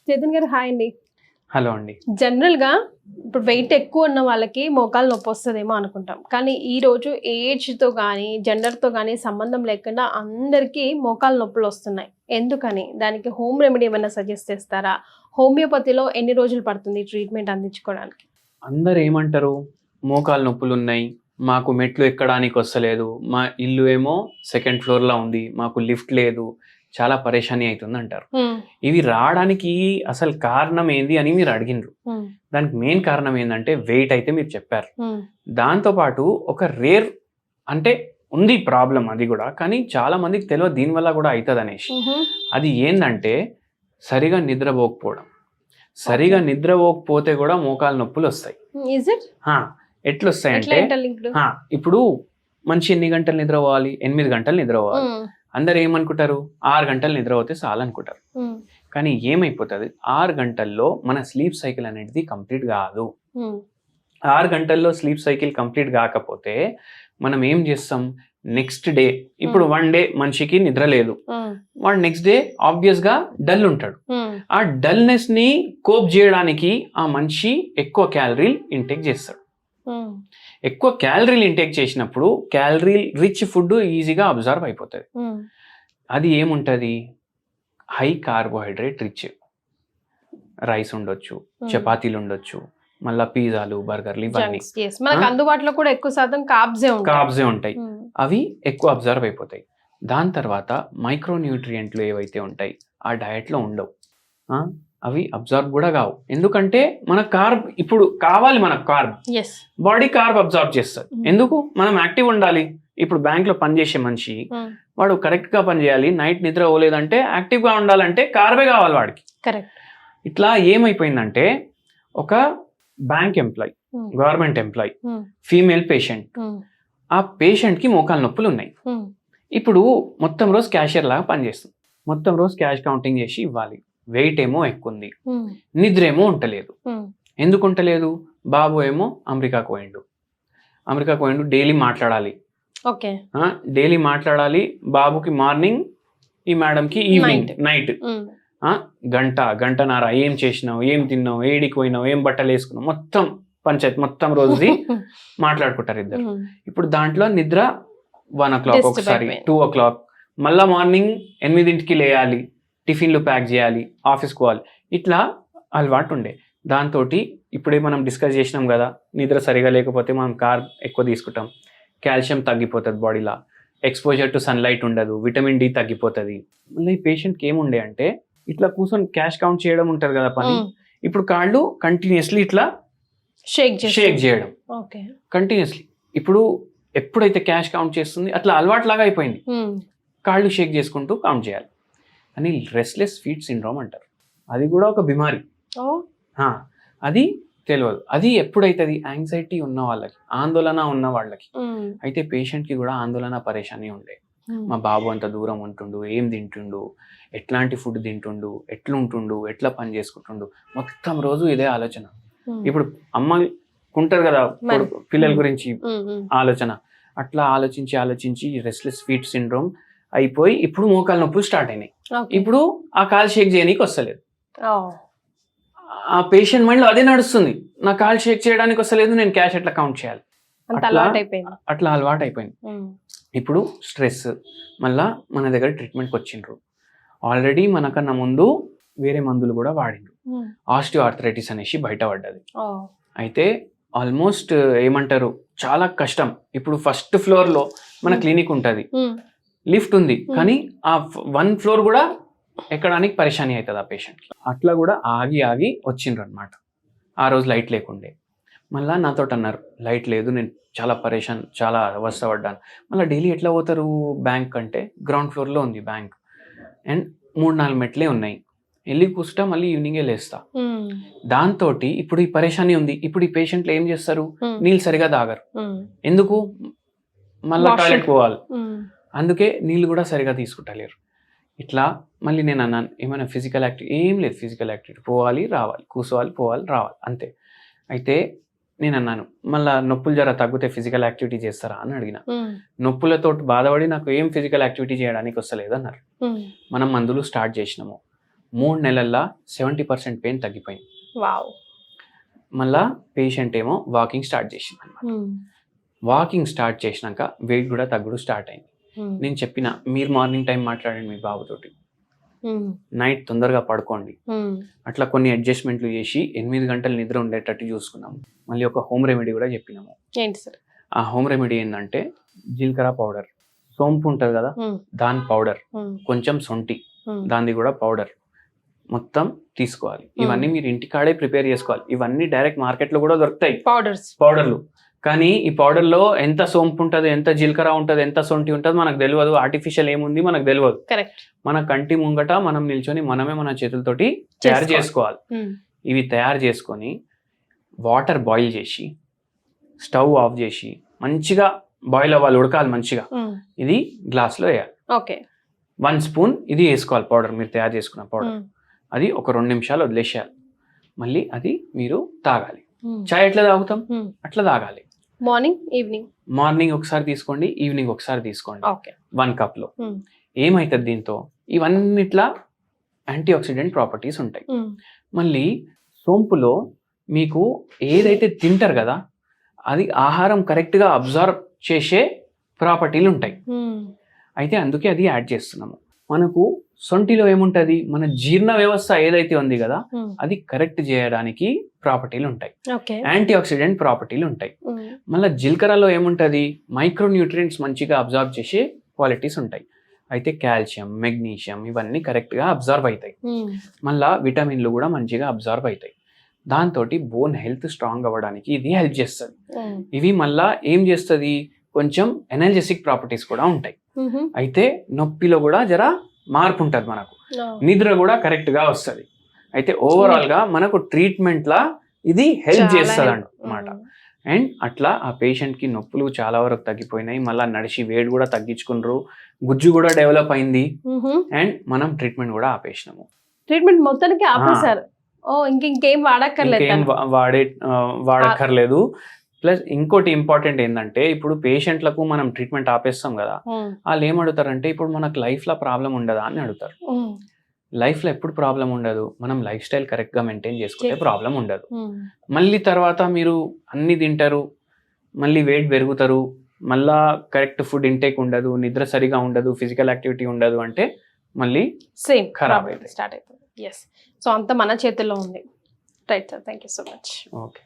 చేతన్ గారు హాయ్ అండి. హలో అండి. జనరల్గా ఇప్పుడు వెయిట్ ఎక్కువ ఉన్న వాళ్ళకి మోకాలు నొప్పి వస్తుందేమో అనుకుంటాం, కానీ ఈ రోజు ఏజ్తో కానీ జెండర్తో కానీ సంబంధం లేకుండా అందరికీ మోకాలు నొప్పులు వస్తున్నాయి. ఎందుకని? దానికి హోమ్ రెమెడీ ఏమైనా సజెస్ట్ చేస్తారా? హోమియోపతిలో ఎన్ని రోజులు పడుతుంది ట్రీట్మెంట్ అందించుకోవడానికి? అందరు ఏమంటారు, మోకాలు నొప్పులు ఉన్నాయి, మాకు మెట్లు ఎక్కడానికి వస్తలేదు, మా ఇల్లు ఏమో సెకండ్ ఫ్లోర్లో ఉంది, మాకు లిఫ్ట్ లేదు, చాలా పరేషాని అవుతుంది అంటారు. ఇవి రావడానికి అసలు కారణం ఏంది అని మీరు అడిగినరు. దానికి మెయిన్ కారణం ఏంటంటే వెయిట్ అయితే మీరు చెప్పారు. దాంతోపాటు ఒక రేర్ అంటే ఉంది ప్రాబ్లం, అది కూడా, కానీ చాలా మందికి తెలియదు దీనివల్ల కూడా అవుతుంది అనేసి. అది ఏంటంటే సరిగా నిద్రపోకపోవడం. సరిగా నిద్రపోకపోతే కూడా మోకాలు నొప్పులు వస్తాయి. ఎట్లా వస్తాయంటే, ఇప్పుడు మనిషి ఎన్ని గంటలు నిద్రపోవాలి? 8 గంటలు నిద్రపోవాలి. అందరు ఏమనుకుంటారు, 6 గంటలు నిద్రపోతే చాలు అనుకుంటారు. కానీ ఏమైపోతుంది, 6 గంటల్లో మన స్లీప్ సైకిల్ అనేది కంప్లీట్ కాదు. 6 గంటల్లో స్లీప్ సైకిల్ కంప్లీట్ కాకపోతే మనం ఏం చేస్తాం, నెక్స్ట్ డే, ఇప్పుడు 1 డే మనిషికి నిద్ర లేదు, వాడు నెక్స్ట్ డే ఆబ్వియస్ గా డల్ ఉంటాడు. ఆ డల్నెస్ ని కోప్ చేయడానికి ఆ మనిషి ఎక్కువ క్యాలరీలు ఇంటేక్ చేస్తాడు. ఎక్కువ క్యాలరీలు ఇంటేక్ చేసినప్పుడు క్యాలరీ రిచ్ ఫుడ్ ఈజీగా అబ్జర్వ్ అయిపోతుంది. అది ఏముంటుంది, హై కార్బోహైడ్రేట్ రిచ్ రైస్ ఉండొచ్చు, చపాతీలు ఉండొచ్చు, మళ్ళీ పిజ్జాలు, బర్గర్లు, ఇవన్నీ అందుబాటులో కూడా ఎక్కువ శాతం కార్బ్సే ఉంటాయి. అవి ఎక్కువ అబ్జర్వ్ అయిపోతాయి. దాని తర్వాత మైక్రో న్యూట్రియంట్లు ఏవైతే ఉంటాయి ఆ డయట్లో ఉండవు, అవి అబ్జర్వ్ కూడా కావు. ఎందుకంటే మన కార్బ్ ఇప్పుడు కావాలి, మనకు కార్బ్, బాడీ కార్బ్ అబ్జర్వ్ చేస్తుంది. ఎందుకు? మనం యాక్టివ్ ఉండాలి. ఇప్పుడు బ్యాంక్ లో పనిచేసే మనిషి వాడు కరెక్ట్ గా పనిచేయాలి, నైట్ నిద్ర పోలేదంటే యాక్టివ్ గా ఉండాలంటే కార్బే కావాలి వాడికి. ఇట్లా ఏమైపోయిందంటే, ఒక bank employee, government employee, female patient, ఆ పేషెంట్ కి మోకాలు నొప్పులు ఉన్నాయి. ఇప్పుడు మొత్తం రోజు క్యాషియర్ లాగా పనిచేస్తుంది, మొత్తం రోజు క్యాష్ కౌంటింగ్ చేసి ఇవ్వాలి. వెయిట్ ఏమో ఎక్కువ ఉంది, నిద్ర ఏమో ఉంటలేదు. ఎందుకు ఉంటలేదు? బాబు ఏమో అమెరికాకు పోయిండు, డైలీ మాట్లాడాలి, డైలీ మాట్లాడాలి. బాబుకి మార్నింగ్, ఈ మేడంకి ఈవినింగ్, నైట్ గంటన్నర ఏం చేసినావు, ఏం తిన్నావు, ఏడికి పోయినావు, ఏం బట్టలు వేసుకున్నావు, మొత్తం పంచాయతీ మొత్తం రోజుది మాట్లాడుకుంటారు ఇద్దరు. ఇప్పుడు దాంట్లో నిద్ర 1 o'clock, ఒకసారి 2 o'clock, మళ్ళా మార్నింగ్ 8 లేయాలి, టిఫిన్లు ప్యాక్ చేయాలి, ఆఫీస్కి పోవాలి. ఇట్లా అలవాటు ఉండే. దాంతో ఇప్పుడే మనం డిస్కస్ చేసినాం కదా, నిద్ర సరిగా లేకపోతే మనం కార్బ్ ఎక్కువ తీసుకుంటాం, కాల్షియం తగ్గిపోతుంది బాడీలో, ఎక్స్పోజర్ టు సన్లైట్ ఉండదు, విటమిన్ డి తగ్గిపోతుంది. మళ్ళీ ఈ పేషెంట్కి ఏముండే అంటే, ఇట్లా కూర్చొని క్యాష్ కౌంట్ చేయడం ఉంటుంది కదా పని, ఇప్పుడు కాళ్ళు కంటిన్యూస్లీ ఇట్లా షేక్ చేయడం కంటిన్యూస్లీ. ఇప్పుడు ఎప్పుడైతే క్యాష్ కౌంట్ చేస్తుంది అట్లా అలవాటు లాగా అయిపోయింది, కాళ్ళు షేక్ చేసుకుంటూ కౌంట్ చేయాలి అని రెస్ట్లెస్ ఫీట్ సిండ్రోమ్ అంటారు. అది కూడా ఒక బిమారి, అది తెలియదు. అది ఎప్పుడైతుంది, యాంగ్జైటీ ఉన్న వాళ్ళకి, ఆందోళన ఉన్న వాళ్ళకి. అయితే పేషెంట్కి కూడా ఆందోళన, పరేషాని ఉండే. మా బాబు అంత దూరం ఉంటుండు, ఏం తింటుండు, ఎట్లాంటి ఫుడ్ తింటుండు, ఎట్లుంటుండు, ఎట్లా పని చేసుకుంటుండు, మొత్తం రోజు ఇదే ఆలోచన. ఇప్పుడు అమ్మకుంటారు కదా పిల్లల గురించి ఆలోచన, అట్లా ఆలోచించి రెస్ట్లెస్ ఫీట్ సిండ్రోమ్ అయిపోయి ఇప్పుడు మోకాలు నొప్పులు స్టార్ట్ అయినాయి. ఇప్పుడు ఆ కాలు షేక్ చేయడానికి వస్తలేదు, ఆ పేషెంట్ మైండ్ లో అదే నడుస్తుంది, నా కాలు షేక్ చేయడానికి వస్తలేదు, నేను క్యాష్ ఎట్లా కౌంట్ చేయాలి, అట్లా అలవాటు అయిపోయింది. ఇప్పుడు స్ట్రెస్, మళ్ళా మన దగ్గర ట్రీట్మెంట్కి వచ్చిండ్రు, ఆల్రెడీ మనకన్నా ముందు వేరే మందులు కూడా వాడిండ్రు, ఆస్టియో ఆర్థరైటిస్ అనేసి బయటపడ్డది. అయితే ఆల్మోస్ట్ ఏమంటారు, చాలా కష్టం. ఇప్పుడు ఫస్ట్ ఫ్లోర్ లో మన క్లినిక్ ఉంటుంది, లిఫ్ట్ ఉంది, కానీ ఆ 1 floor కూడా ఎక్కడానికి పరేషాని అవుతుంది ఆ పేషెంట్కి. అట్లా కూడా ఆగి వచ్చిండ్రు అనమాట. ఆ రోజు లైట్ లేకుండే, మళ్ళీ నాతో అన్నారు లైట్ లేదు, నేను చాలా పరేషాన్, చాలా అవస్థపడ్డాను. మళ్ళీ డైలీ ఎట్లా పోతారు బ్యాంక్ అంటే, గ్రౌండ్ ఫ్లోర్లో ఉంది బ్యాంక్, అండ్ 3-4 మెట్లే ఉన్నాయి, వెళ్ళి కూర్చుంటా, మళ్ళీ ఈవినింగే లేస్తా. దాంతో ఇప్పుడు ఈ పరేషాని ఉంది. ఇప్పుడు ఈ పేషెంట్లు ఏం చేస్తారు, నీళ్ళు సరిగా తాగరు. ఎందుకు? మళ్ళీ టాయిలెట్ పోవాలి, అందుకే నీళ్ళు కూడా సరిగా తీసుకుంటలేరు. ఇట్లా మళ్ళీ నేను అన్నాను, ఏమైనా ఫిజికల్ యాక్టివిటీ? ఏం లేదు, ఫిజికల్ యాక్టివిటీ పోవాలి రావాలి, కూర్చోవాలి పోవాలి రావాలి అంతే. అయితే నేను అన్నాను, మళ్ళీ నొప్పులు జర తగ్గితే ఫిజికల్ యాక్టివిటీ చేస్తారా అని అడిగిన. నొప్పులతో బాధపడి నాకు ఏం ఫిజికల్ యాక్టివిటీ చేయడానికి వస్తలేదు అన్నారు. మనం మందులు స్టార్ట్ చేసినాము, 3 నెలల్లో 70% పెయిన్ తగ్గిపోయింది. వావ్. మళ్ళా పేషెంట్ ఏమో వాకింగ్ స్టార్ట్ చేసింది అనమాట. వాకింగ్ స్టార్ట్ చేసినాక వెయిట్ కూడా తగ్గుడు స్టార్ట్ అయింది. నేను చెప్పిన మీరు మార్నింగ్ టైం మాట్లాడండి మీ బాబుతోటి, నైట్ తొందరగా పడుకోండి, అట్లా కొన్ని అడ్జస్ట్మెంట్లు చేసి 8 గంటలు నిద్ర ఉండేటట్టు చూసుకున్నాము. మళ్ళీ ఒక హోమ్ రెమెడీ కూడా చెప్పినాము. ఏంటి సార్ ఆ హోమ్ రెమెడీ ఏంటంటే జీలకర్ర పౌడర్, సోంపు ఉంటుంది కదా దాని పౌడర్, కొంచెం సొంటి దాన్ని కూడా పౌడర్ మొత్తం తీసుకోవాలి. ఇవన్నీ మీరు ఇంటికాడే ప్రిపేర్ చేసుకోవాలి. ఇవన్నీ డైరెక్ట్ మార్కెట్లో కూడా దొరుకుతాయి పౌడర్లు. కానీ ఈ పౌడర్లో ఎంత సోంపు ఉంటుంది, ఎంత జీలకర్ర ఉంటుంది, ఎంత సొంటి ఉంటుంది మనకు తెలియదు. ఆర్టిఫిషియల్ ఏముంది మనకు తెలియదు. మన కంటి ముంగట మనం నిల్చొని మనమే మన చేతులతోటి తయారు చేసుకోవాలి. ఇవి తయారు చేసుకొని వాటర్ బాయిల్ చేసి స్టవ్ ఆఫ్ చేసి మంచిగా బాయిల్ అవ్వాలి, ఉడకాలి మంచిగా. ఇది గ్లాస్లో వేయాలి. 1 స్పూన్ ఇది వేసుకోవాలి పౌడర్, మీరు తయారు చేసుకున్న పౌడర్. అది ఒక 2 నిమిషాలు వదిలేసేయాలి. మళ్ళీ అది మీరు తాగాలి. చాయ్ ఎట్లా తాగుతాం అట్లా తాగాలి. మార్నింగ్ ఒకసారి తీసుకోండి, ఈవినింగ్ ఒకసారి తీసుకోండి 1 కప్లో. ఏమవుతుంది దీంతో, ఇవన్నిట్లా యాంటీ ఆక్సిడెంట్ ప్రాపర్టీస్ ఉంటాయి. మళ్ళీ సోంపులో మీకు ఏదైతే తింటారు కదా అది ఆహారం కరెక్ట్గా అబ్జర్వ్ చేసే ప్రాపర్టీలు ఉంటాయి. అయితే అందుకే అది యాడ్ చేస్తున్నాము. మనకు సొంటిలో ఏముంటది, మన జీర్ణ వ్యవస్థ ఏదైతే ఉంది కదా అది కరెక్ట్ చేయడానికి ప్రాపర్టీలు ఉంటాయి, యాంటీ ఆక్సిడెంట్ ప్రాపర్టీలు ఉంటాయి. మళ్ళీ జీలకర్రలో ఏముంటది, మైక్రో న్యూట్రియంట్స్ మంచిగా అబ్జర్వ్ చేసే క్వాలిటీస్ ఉంటాయి. అయితే కాల్షియం, మెగ్నీషియం ఇవన్నీ కరెక్ట్గా అబ్జర్వ్ అవుతాయి. మళ్ళీ విటమిన్లు కూడా మంచిగా అబ్జర్వ్ అవుతాయి. దాంతో బోన్ హెల్త్ స్ట్రాంగ్ అవ్వడానికి ఇది హెల్ప్ చేస్తుంది. ఇవి మళ్ళా ఏం చేస్తుంది, కొంచెం ఎనర్జెటిక్ ప్రాపర్టీస్ కూడా ఉంటాయి. అయితే నొప్పిలో కూడా జర మార్పు ఉంటుంది, మనకు నిద్ర కూడా కరెక్ట్ గా వస్తుంది. అయితే ఓవరాల్ గా మనకు ట్రీట్మెంట్ లా ఇది హెల్ప్ చేస్తుంది అన్నమాట. అండ్ అట్లా ఆ పేషెంట్ కి నొప్పులు చాలా వరకు తగ్గిపోయినాయి. మళ్ళీ నడిచి వేడి కూడా తగ్గించుకున్నారు, గుజ్జు కూడా డెవలప్ అయింది. అండ్ మనం ట్రీట్మెంట్ కూడా ఆపేసినాము. ట్రీట్మెంట్ మొత్తానికి ఆపేశారు. ఇంకేం వాడక్కర్లేదు. ప్లస్ ఇంకోటి ఇంపార్టెంట్ ఏంటంటే ఇప్పుడు పేషెంట్లకు మనం ట్రీట్మెంట్ ఆపేస్తాం కదా, వాళ్ళు ఏం అడుగుతారంటే ఇప్పుడు మనకు లైఫ్ లో ప్రాబ్లం ఉండదా అని అడుగుతారు. లైఫ్ లో ఎప్పుడు ప్రాబ్లం ఉండదు, మనం లైఫ్ స్టైల్ కరెక్ట్ గా మెయింటైన్ చేసుకుంటే ప్రాబ్లం ఉండదు. మళ్ళీ తర్వాత మీరు అన్ని తింటారు, మళ్ళీ వెయిట్ పెరుగుతారు, మళ్ళా కరెక్ట్ ఫుడ్ ఇంటేక్ ఉండదు, నిద్ర సరిగా ఉండదు, ఫిజికల్ యాక్టివిటీ ఉండదు అంటే మళ్ళీ సేమ్ ఖరాబ్ అయితే స్టార్ట్ అవుతుంది. సో అంత మన చేతుల్లో ఉంది. Right sir, thank you so much. Okay.